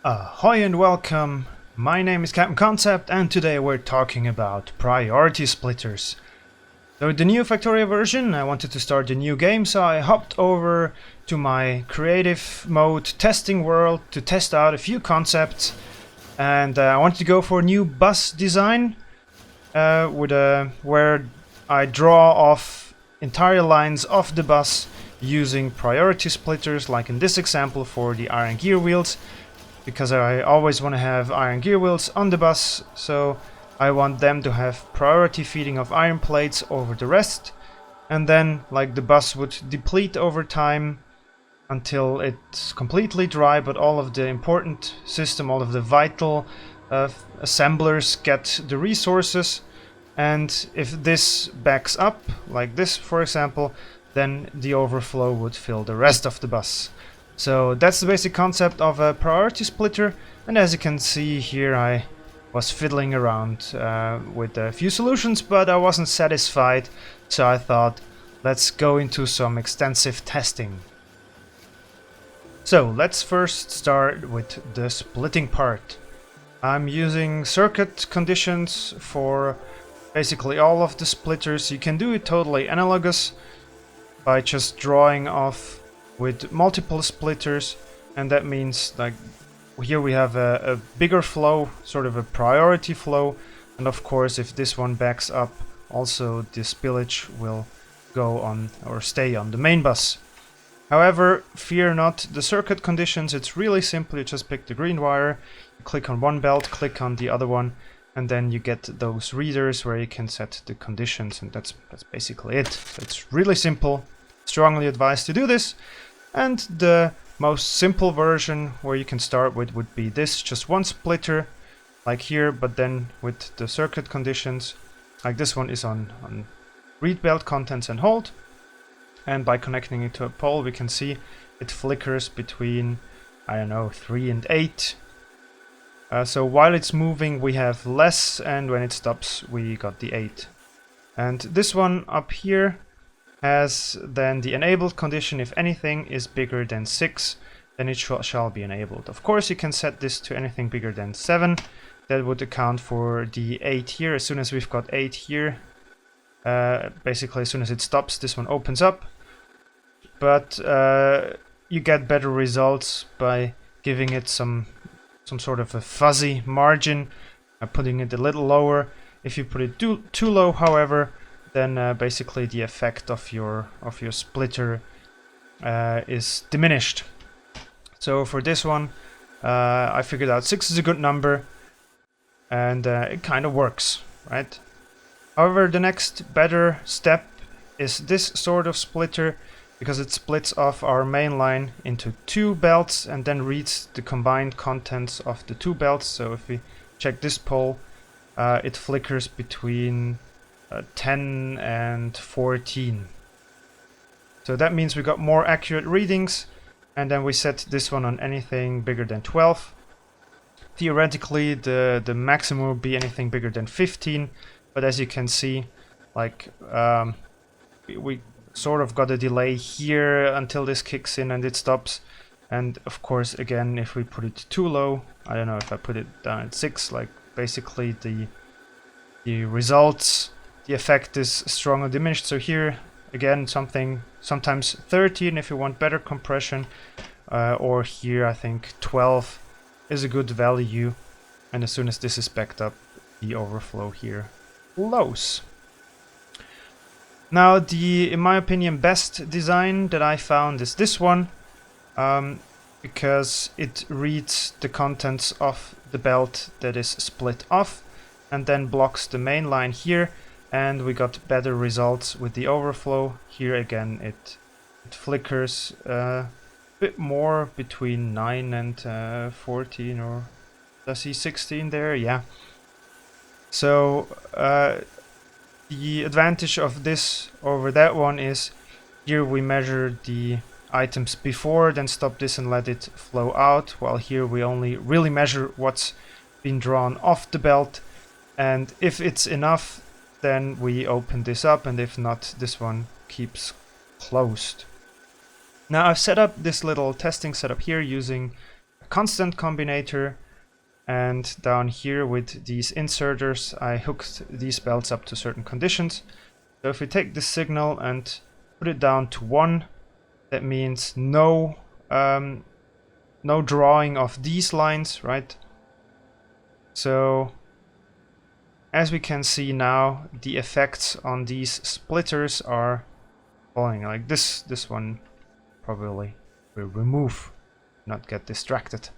Ahoy and welcome, my name is Captain Concept and today we're talking about priority splitters. So the new Factorio version, I wanted to start a new game, so I hopped over to my creative mode testing world to test out a few concepts, and I wanted to go for a new bus design where I draw off entire lines of the bus using priority splitters, like in this example for the iron gear wheels, because I always want to have iron gear wheels on the bus, so I want them to have priority feeding of iron plates over the rest, and then like the bus would deplete over time until it's completely dry, but all of the important system, all of the vital assemblers get the resources, and if this backs up, like this for example, then the overflow would fill the rest of the bus. So that's the basic concept of a priority splitter, and as you can see here I was fiddling around with a few solutions, but I wasn't satisfied, so I thought let's go into some extensive testing. So let's first start with the splitting part. I'm using circuit conditions for basically all of the splitters. You can do it totally analogous by just drawing off with multiple splitters, and that means like here we have a bigger flow, sort of a priority flow, and of course if this one backs up, also the spillage will go on or stay on the main bus. However, fear not the circuit conditions, it's really simple. You just pick the green wire, you click on one belt, click on the other one, and then you get those readers where you can set the conditions, and that's basically it. So it's really simple. Strongly advised to do this. And the most simple version where you can start with would be this, just one splitter like here, but then with the circuit conditions, like this one is on read belt contents and hold, and by connecting it to a pole we can see it flickers between, I don't know, 3 and 8. So while it's moving we have less, and when it stops we got the 8. And this one up here has then the enabled condition: if anything is bigger than 6, then it shall be enabled. Of course you can set this to anything bigger than 7. That would account for the 8 here. As soon as we've got 8 here, basically as soon as it stops, this one opens up. But you get better results by giving it some sort of a fuzzy margin, putting it a little lower. If you put it too low, however, then basically the effect of your splitter is diminished. So for this one, I figured out 6 is a good number, and it kind of works, right? However, the next better step is this sort of splitter, because it splits off our main line into 2 belts and then reads the combined contents of the 2 belts. So if we check this pole, it flickers between 10 and 14. So that means we got more accurate readings, and then we set this one on anything bigger than 12. Theoretically the maximum would be anything bigger than 15, but as you can see, like we sort of got a delay here until this kicks in and it stops. And of course again, if we put it too low, I don't know, if I put it down at 6, like basically the results, the effect is strongly diminished. So here again sometimes 13 if you want better compression, or here I think 12 is a good value, and as soon as this is backed up, the overflow here flows. Now the, in my opinion, best design that I found is this one, because it reads the contents of the belt that is split off and then blocks the main line here, and we got better results with the overflow. Here again it flickers a bit more between 9 and 14, or does I see 16 there? Yeah. So the advantage of this over that one is here we measure the items before, then stop this and let it flow out, while here we only really measure what's been drawn off the belt, and if it's enough then we open this up, and if not, this one keeps closed. Now I've set up this little testing setup here using constant combinator, and down here with these inserters I hooked these belts up to certain conditions. So if we take this signal and put it down to 1, that means no drawing of these lines, right? So as we can see now, the effects on these splitters are falling. Like this one probably will remove, not get distracted.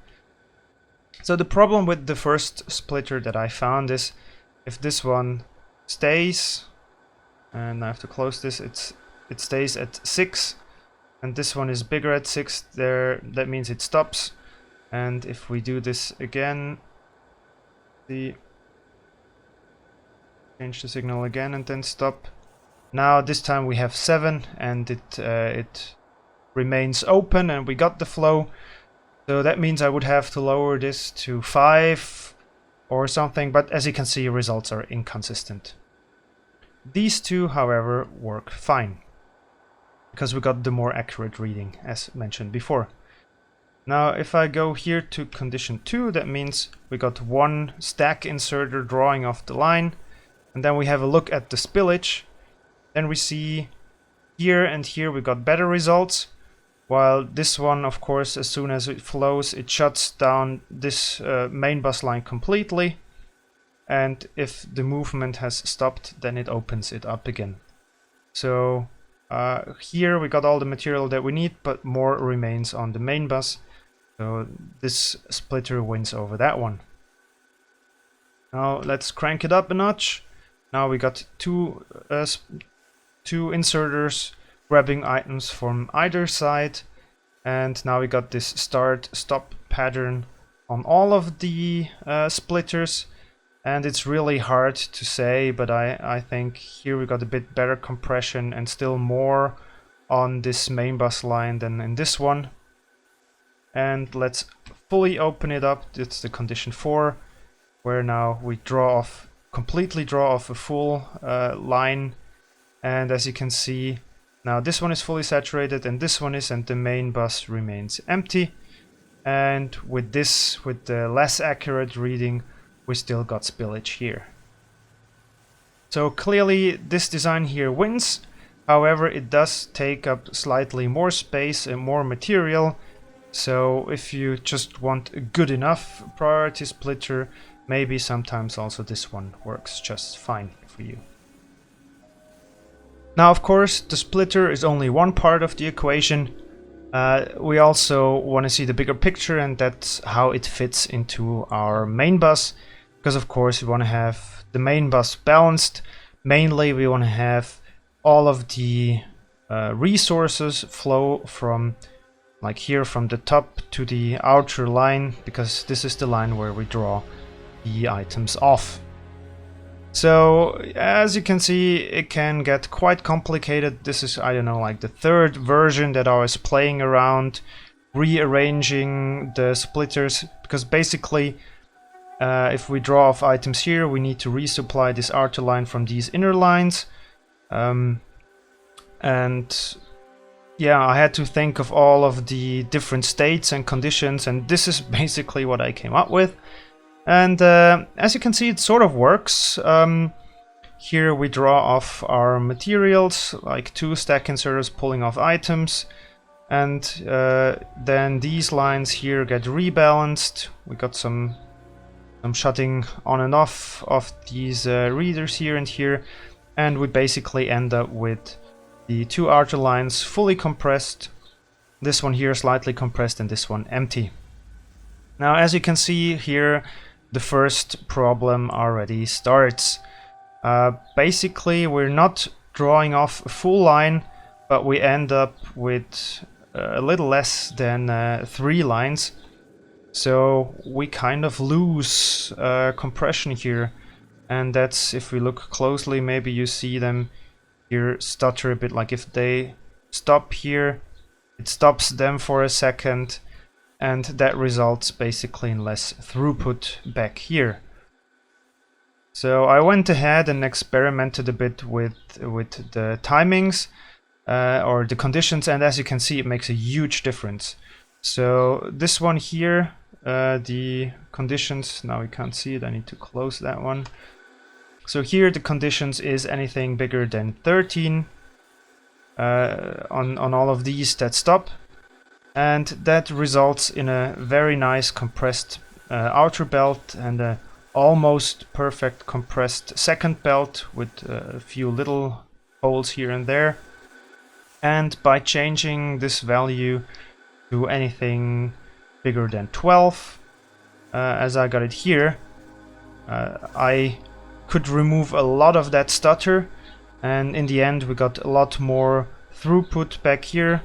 So the problem with the first splitter that I found is if this one stays, and I have to close this, it stays at 6, and this one is bigger at 6 there, that means it stops. And if we do this again, change the signal again and then stop. Now this time we have 7 and it remains open and we got the flow. So that means I would have to lower this to 5 or something, but as you can see, results are inconsistent. These two, however, work fine because we got the more accurate reading as mentioned before. Now if I go here to condition 2, that means we got one stack inserter drawing off the line, and then we have a look at the spillage. Then we see here and here we got better results, while this one, of course, as soon as it flows, it shuts down this main bus line completely, and if the movement has stopped, then it opens it up again. So here we got all the material that we need, but more remains on the main bus. So this splitter wins over that one. Now let's crank it up a notch. Now we got two inserters grabbing items from either side, and now we got this start-stop pattern on all of the splitters, and it's really hard to say, but I think here we got a bit better compression and still more on this main bus line than in this one. And let's fully open it up. It's the condition 4, where now we completely draw off a full line, and as you can see, now this one is fully saturated and this one is, and the main bus remains empty. And with the less accurate reading, we still got spillage here. So clearly this design here wins. However, it does take up slightly more space and more material. So if you just want a good enough priority splitter, maybe sometimes also this one works just fine for you. Now, of course, the splitter is only one part of the equation. We also want to see the bigger picture, and that's how it fits into our main bus. Because of course we want to have the main bus balanced. Mainly we want to have all of the resources flow from, like here, from the top to the outer line, because this is the line where we draw the items off. So as you can see, it can get quite complicated. This is, I don't know, like the third version that I was playing around rearranging the splitters, because basically if we draw off items here, we need to resupply this outer line from these inner lines. And yeah, I had to think of all of the different states and conditions, and this is basically what I came up with. And as you can see, it sort of works. Here we draw off our materials, like 2 stack inserters pulling off items, and then these lines here get rebalanced. We got some shutting on and off of these readers here and here, and we basically end up with the 2 outer lines fully compressed, this one here slightly compressed, and this one empty. Now as you can see here, the first problem already starts. Basically we're not drawing off a full line, but we end up with a little less than 3 lines. So we kind of lose compression here, and that's, if we look closely, maybe you see them here stutter a bit. Like if they stop here, it stops them for a second, and that results basically in less throughput back here. So I went ahead and experimented a bit with the timings or the conditions, and as you can see, it makes a huge difference. So this one here, the conditions. Now we can't see it, I need to close that one. So here the conditions is anything bigger than 13 on all of these that stop, and that results in a very nice compressed outer belt and a almost perfect compressed second belt with a few little holes here and there. And by changing this value to anything bigger than 12, as I got it here, I could remove a lot of that stutter, and in the end we got a lot more throughput back here.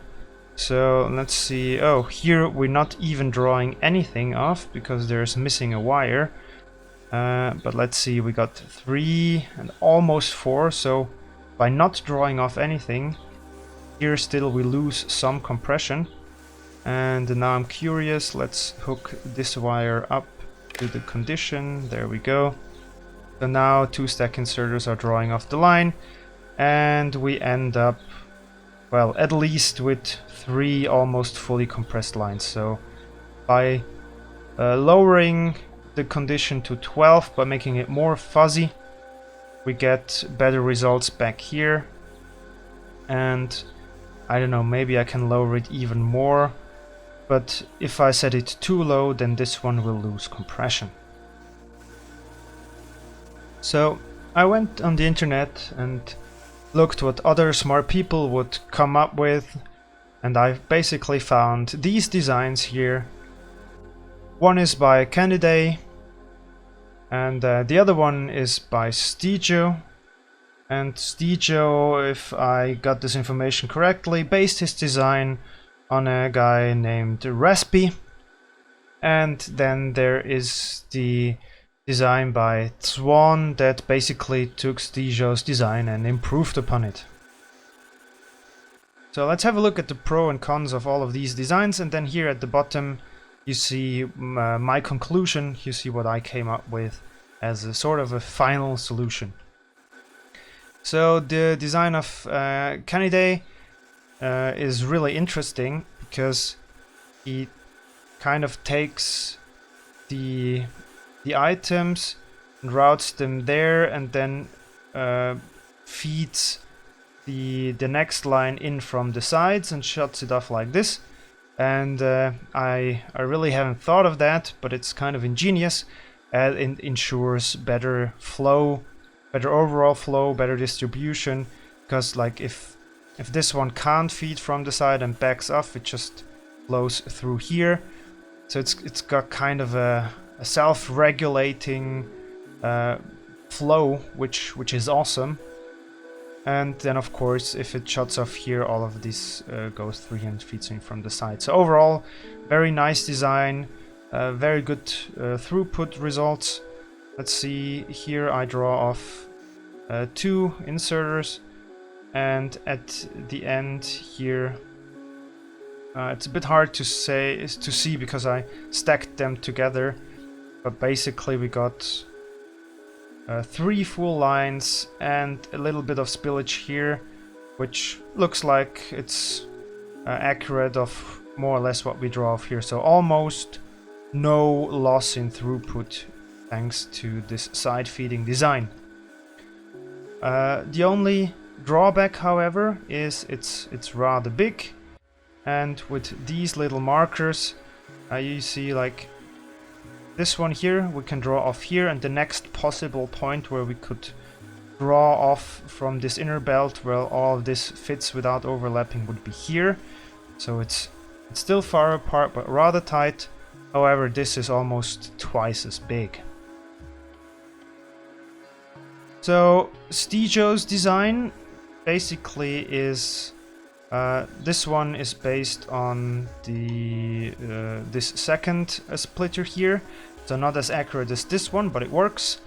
So let's see, oh, here we're not even drawing anything off because there's missing a wire. But let's see, we got 3 and almost 4, so by not drawing off anything, here still we lose some compression. And now I'm curious, let's hook this wire up to the condition, there we go. So now 2 stack inserters are drawing off the line, and we end up, well, at least with 3 almost fully compressed lines. So by lowering the condition to 12, by making it more fuzzy, we get better results back here. And I don't know, maybe I can lower it even more, but if I set it too low, then this one will lose compression. So I went on the internet and looked what other smart people would come up with, and I basically found these designs here. One is by Canidae, and the other one is by Steejo. And Steejo, if I got this information correctly, based his design on a guy named Rasby. And then there is the design by Tzwaan that basically took Steejo's design and improved upon it. So let's have a look at the pros and cons of all of these designs, and then here at the bottom you see my conclusion, you see what I came up with as a sort of a final solution. So the design of Caniday is really interesting because he kind of takes the items and routes them there, and then feeds the next line in from the sides and shuts it off like this. And I really haven't thought of that, but it's kind of ingenious. It ensures better flow, better overall flow, better distribution, because like if this one can't feed from the side and backs off, it just flows through here. So it's got kind of a self-regulating flow, which is awesome. And then of course if it shuts off here, all of this goes through here and feeds in from the side. So overall, very nice design, very good throughput results. Let's see, here I draw off 2 inserters, and at the end here it's a bit hard to see because I stacked them together, but basically we got 3 full lines and a little bit of spillage here, which looks like it's accurate of more or less what we draw off here. So almost no loss in throughput thanks to this side feeding design. The only drawback, however, is it's rather big, and with these little markers you see like this one here we can draw off here, and the next possible point where we could draw off from this inner belt where all of this fits without overlapping would be here. So it's still far apart but rather tight. However, this is almost twice as big. So Steejo's design basically is this one is based on the this second splitter here, so not as accurate as this one, but it works.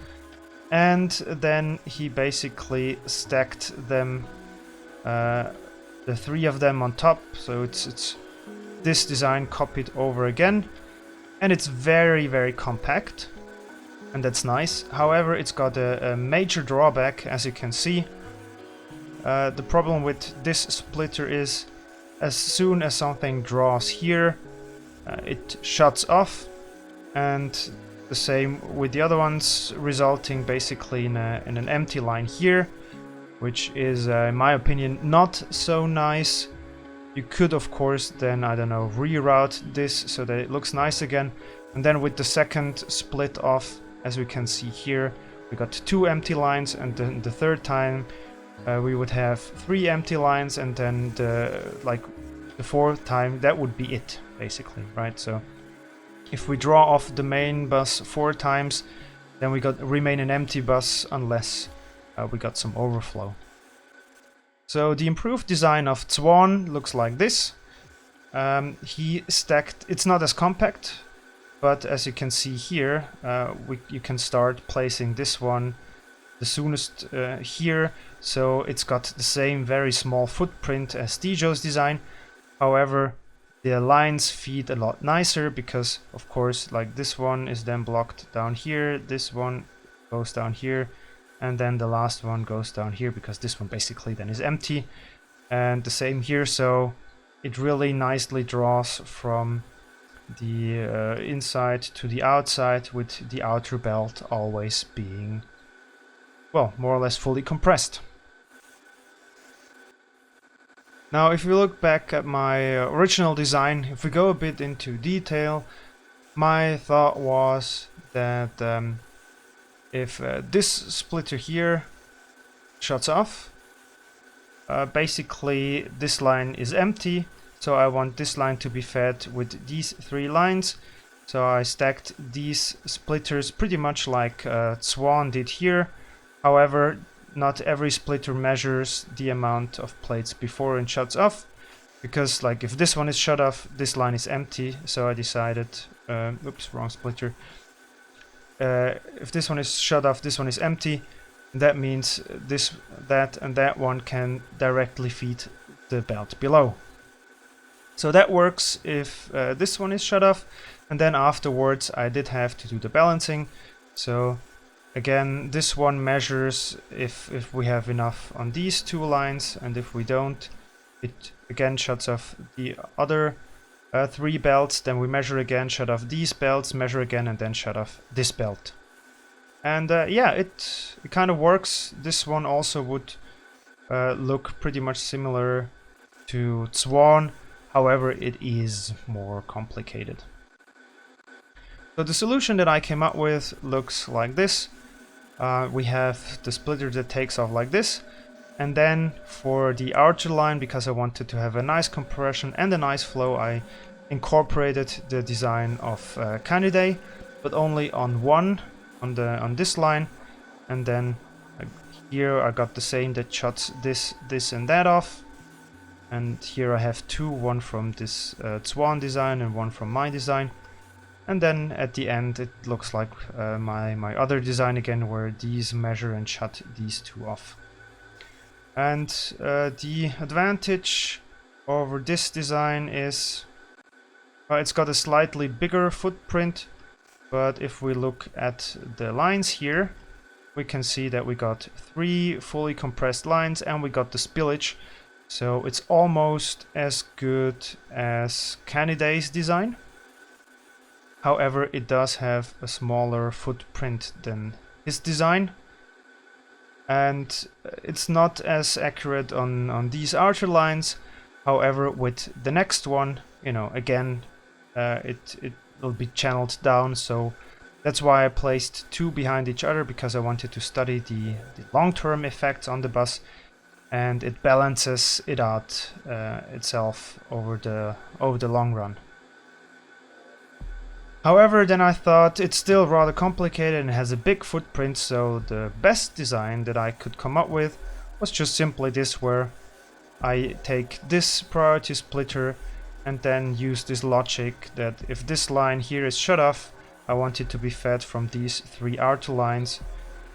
And then he basically stacked them, the 3 of them on top, so it's this design copied over again, and it's very, very compact, and that's nice. However, it's got a major drawback, as you can see. The problem with this splitter is as soon as something draws here, it shuts off, and the same with the other ones, resulting basically in an empty line here, which is, in my opinion, not so nice. You could, of course, then, I don't know, reroute this so that it looks nice again. And then with the second split off, as we can see here, we got 2 empty lines, and then the third time we would have 3 empty lines, and then the fourth time that would be it, basically, right? So if we draw off the main bus 4 times, then we remain an empty bus unless we got some overflow. So the improved design of Tzwaan looks like this. He stacked, it's not as compact, but as you can see here, you can start placing this one the soonest here. So it's got the same very small footprint as Steejo's design. However, the lines feed a lot nicer because, of course, like this one is then blocked down here, this one goes down here, and then the last one goes down here because this one basically then is empty. And the same here, so it really nicely draws from the inside to the outside, with the outer belt always being, well, more or less fully compressed. Now if we look back at my original design, if we go a bit into detail, my thought was that if this splitter here shuts off, basically this line is empty, so I want this line to be fed with these 3 lines. So I stacked these splitters pretty much like Tzwaan did here. However, not every splitter measures the amount of plates before and shuts off, because like if this one is shut off, this line is empty. So I decided, oops, wrong splitter. If this one is shut off, this one is empty. That means that and that one can directly feed the belt below. So that works if this one is shut off, and then afterwards I did have to do the balancing. So again, this one measures if we have enough on these 2 lines, and if we don't, it again shuts off the other 3 belts. Then we measure again, shut off these belts, measure again, and then shut off this belt. And yeah, it kind of works. This one also would look pretty much similar to Tzwaan. However, it is more complicated. So the solution that I came up with looks like this. We have the splitter that takes off like this, and then for the outer line, because I wanted to have a nice compression and a nice flow, I incorporated the design of Canidae, but only on this line, and then here I got the same that shuts this and that off. And here I have 2, one from this Tzwaan design and one from my design. And then at the end it looks like my other design again, where these measure and shut these 2 off. And the advantage over this design is it's got a slightly bigger footprint, but if we look at the lines here, we can see that we got 3 fully compressed lines and we got the spillage. So it's almost as good as Canaday's design. However, it does have a smaller footprint than his design. And it's not as accurate on these outer lines. However, with the next one, you know, again, it will be channeled down. So that's why I placed 2 behind each other, because I wanted to study the long-term effects on the bus. And it balances it out itself over the long run. However, then I thought it's still rather complicated and has a big footprint, so the best design that I could come up with was just simply this, where I take this priority splitter and then use this logic that if this line here is shut off, I want it to be fed from these 3 outer lines,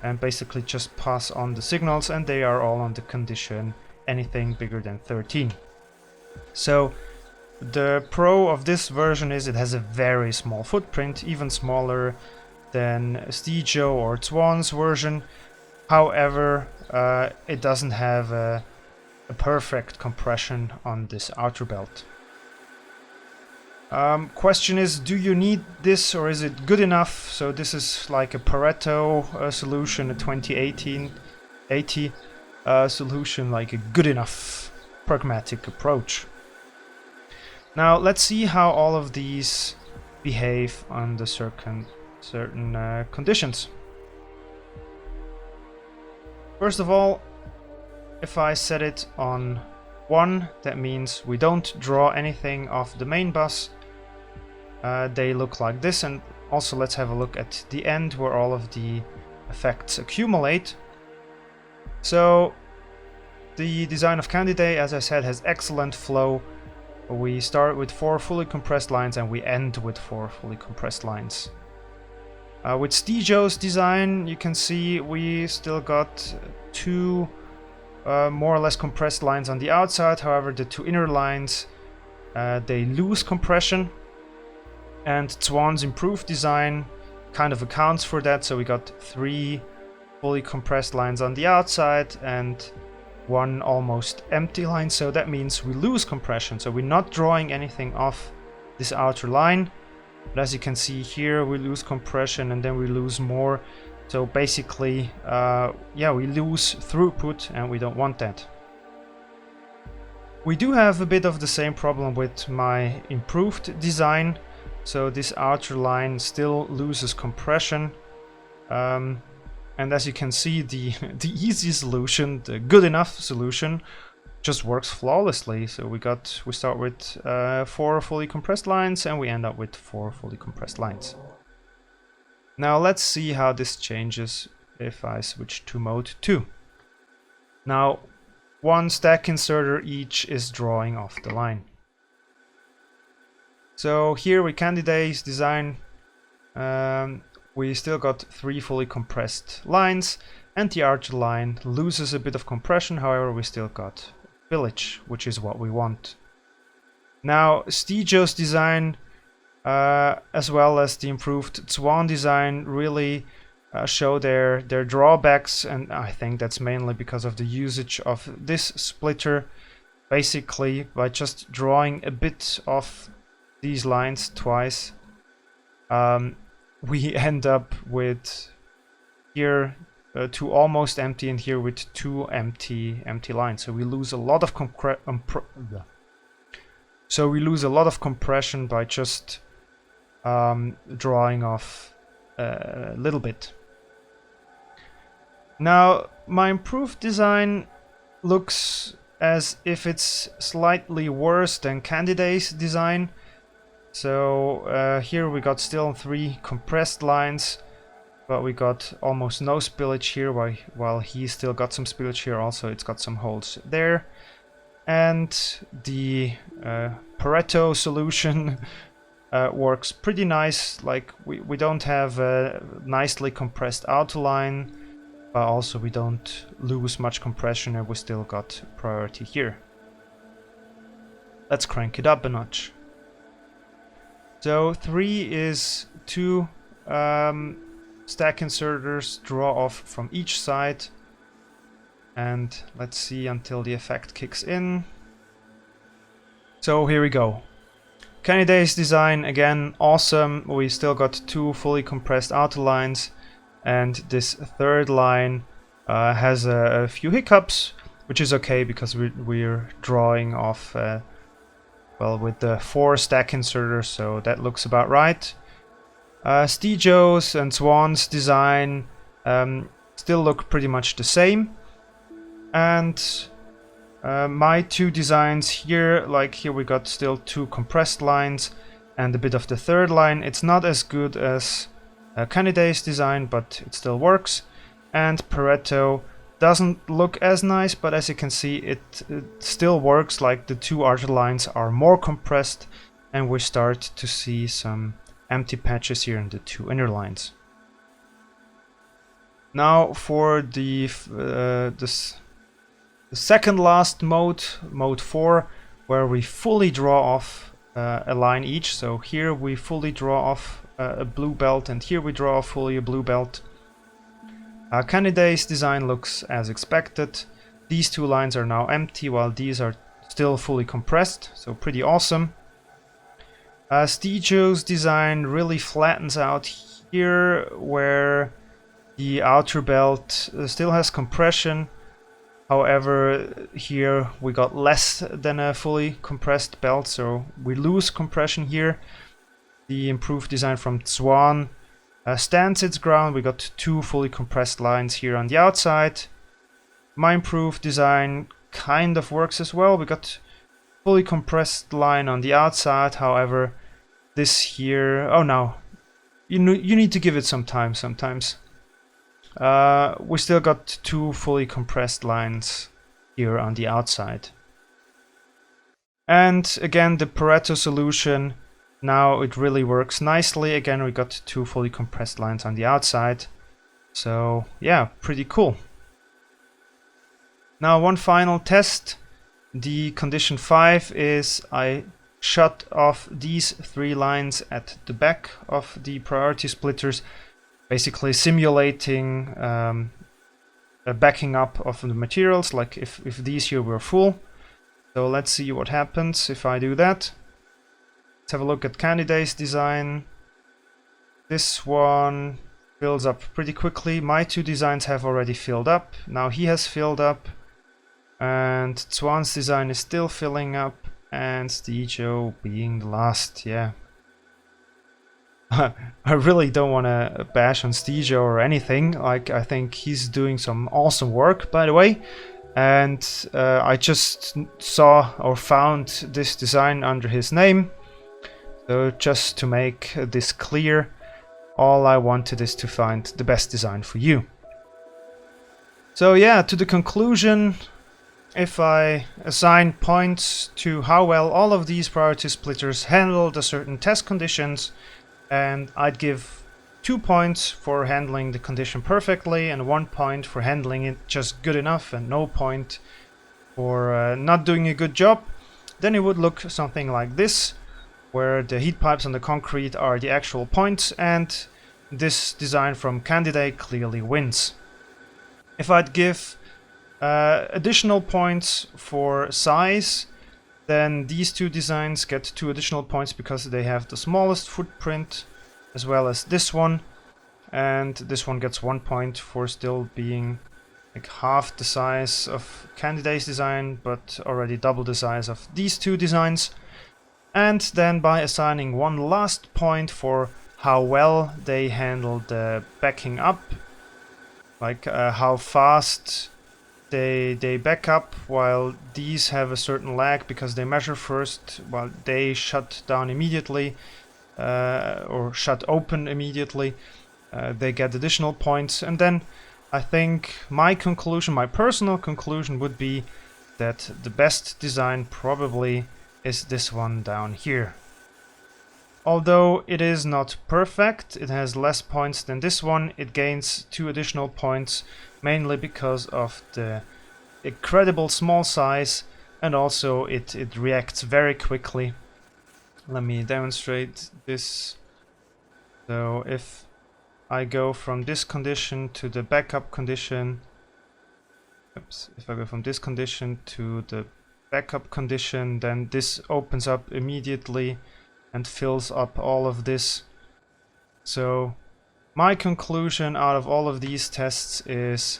and basically just pass on the signals, and they are all on the condition anything bigger than 13. So the pro of this version is it has a very small footprint, even smaller than Steejo or Tzwaan's version. However, it doesn't have a perfect compression on this outer belt. Question is, do you need this or is it good enough? So this is like a Pareto solution, a 2018-80 solution, like a good enough pragmatic approach. Now let's see how all of these behave under certain conditions. First of all, if I set it on 1, that means we don't draw anything off the main bus. They look like this, and also let's have a look at the end where all of the effects accumulate. So the design of Canidae, as I said, has excellent flow. We start with 4 fully compressed lines and we end with 4 fully compressed lines. With Steejo's design, you can see we still got 2 more or less compressed lines on the outside. However, the 2 inner lines, they lose compression. And Tzwaan's improved design kind of accounts for that. So we got 3 fully compressed lines on the outside and 1 almost empty line. So that means we lose compression. So we're not drawing anything off this outer line. But as you can see here, we lose compression and then we lose more. So basically, yeah, we lose throughput and we don't want that. We do have a bit of the same problem with my improved design. So this outer line still loses compression. And as you can see, the easy solution, the good enough solution, just works flawlessly. So we start with 4 fully compressed lines and we end up with 4 fully compressed lines. Now let's see how this changes if I switch to mode 2. Now 1 stack inserter each is drawing off the line. So here with Canaday's design, we still got 3 fully compressed lines and the outer line loses a bit of compression. However, we still got spillage, which is what we want. Now Steejo's design as well as the improved Tzwaan design really show their drawbacks, and I think that's mainly because of the usage of this splitter. Basically, by just drawing a bit of these lines twice, we end up with here 2 almost empty and here with 2 empty lines. So we lose a lot of compression by just drawing off a little bit. Now my improved design looks as if it's slightly worse than Canaday's design. So here we got still 3 compressed lines, but we got almost no spillage here, while he still got some spillage here. Also, it's got some holes there. And the Pareto solution works pretty nice. Like we don't have a nicely compressed outer line, but also we don't lose much compression and we still got priority here. Let's crank it up a notch. So 3 is 2 stack inserters draw off from each side, and let's see until the effect kicks in. So here we go. Canaday's design, again, awesome. We still got 2 fully compressed outer lines, and this third line has a few hiccups, which is okay because we're drawing off well, with the 4 stack inserters, so that looks about right. Steejo's and Tzwaan's design still look pretty much the same. And my 2 designs here, like here we got still 2 compressed lines and a bit of the third line. It's not as good as Canaday's design, but it still works. And Pareto doesn't look as nice, but as you can see, it still works. Like the 2 outer lines are more compressed and we start to see some empty patches here in the 2 inner lines. Now for the second last mode, mode 4, where we fully draw off a line each. So here we fully draw off a blue belt and here we draw off fully a blue belt. Canaday's design looks as expected. These 2 lines are now empty while these are still fully compressed, so pretty awesome. Steejo's design really flattens out here, where the outer belt still has compression. However, here we got less than a fully compressed belt, so we lose compression here. The improved design from Tzwaan stands its ground. We got 2 fully compressed lines here on the outside. My improved design kind of works as well. We got fully compressed line on the outside. However, this here, oh no, you need to give it some time sometimes. We still got 2 fully compressed lines here on the outside. And again, the Pareto solution, now it really works nicely. Again, we got 2 fully compressed lines on the outside. So yeah, pretty cool. Now one final test. The condition 5 is I shut off these 3 lines at the back of the priority splitters, basically simulating a backing up of the materials, like if these here were full. So let's see what happens if I do that. Let's have a look at Caniday's design. This one fills up pretty quickly. My 2 designs have already filled up. Now he has filled up. And Tzwaan's design is still filling up. And Steejo being the last, yeah. I really don't want to bash on Steejo or anything. Like, I think he's doing some awesome work, by the way. And I just saw or found this design under his name. So just to make this clear, all I wanted is to find the best design for you. So yeah, to the conclusion, if I assign points to how well all of these priority splitters handled a certain test conditions, and I'd give 2 points for handling the condition perfectly and 1 point for handling it just good enough and no point for not doing a good job, then it would look something like this, where the heat pipes on the concrete are the actual points, and this design from Canaday clearly wins. If I'd give additional points for size, then these 2 designs get 2 additional points because they have the smallest footprint, as well as this one, and this one gets 1 point for still being like half the size of Canaday's design, but already double the size of these 2 designs. And then by assigning 1 last point for how well they handle the backing up, like how fast they back up, while these have a certain lag because they measure first, while they shut down immediately or shut open immediately. They get additional points. And then I think my conclusion, my personal conclusion, would be that the best design probably is this one down here. Although it is not perfect, it has less points than this one. It gains 2 additional points, mainly because of the incredible small size, and also it reacts very quickly. Let me demonstrate this. So if I go from this condition to the backup condition, if I go from this condition to the backup condition, then this opens up immediately and fills up all of this. So my conclusion out of all of these tests is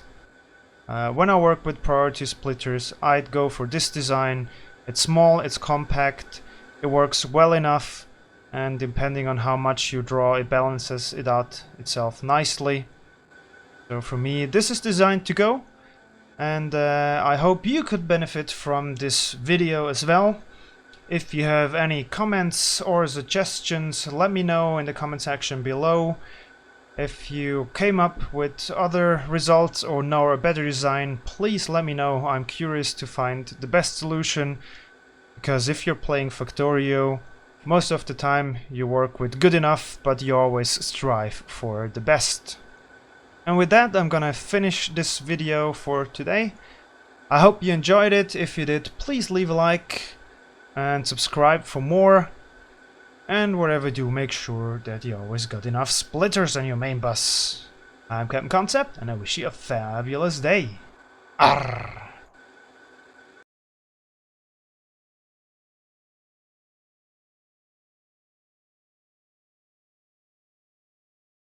when I work with priority splitters, I'd go for this design. It's small, it's compact, it works well enough, and depending on how much you draw, it balances it out itself nicely. So for me, this is designed to go, and I hope you could benefit from this video as well. If you have any comments or suggestions, let me know in the comment section below. If you came up with other results or know a better design, please let me know. I'm curious to find the best solution, because if you're playing Factorio, most of the time you work with good enough, but you always strive for the best. And with that, I'm gonna finish this video for today. I hope you enjoyed it. If you did, please leave a like and subscribe for more. And whatever you do, make sure that you always got enough splitters on your main bus. I'm Captain Concept, and I wish you a fabulous day. Arr!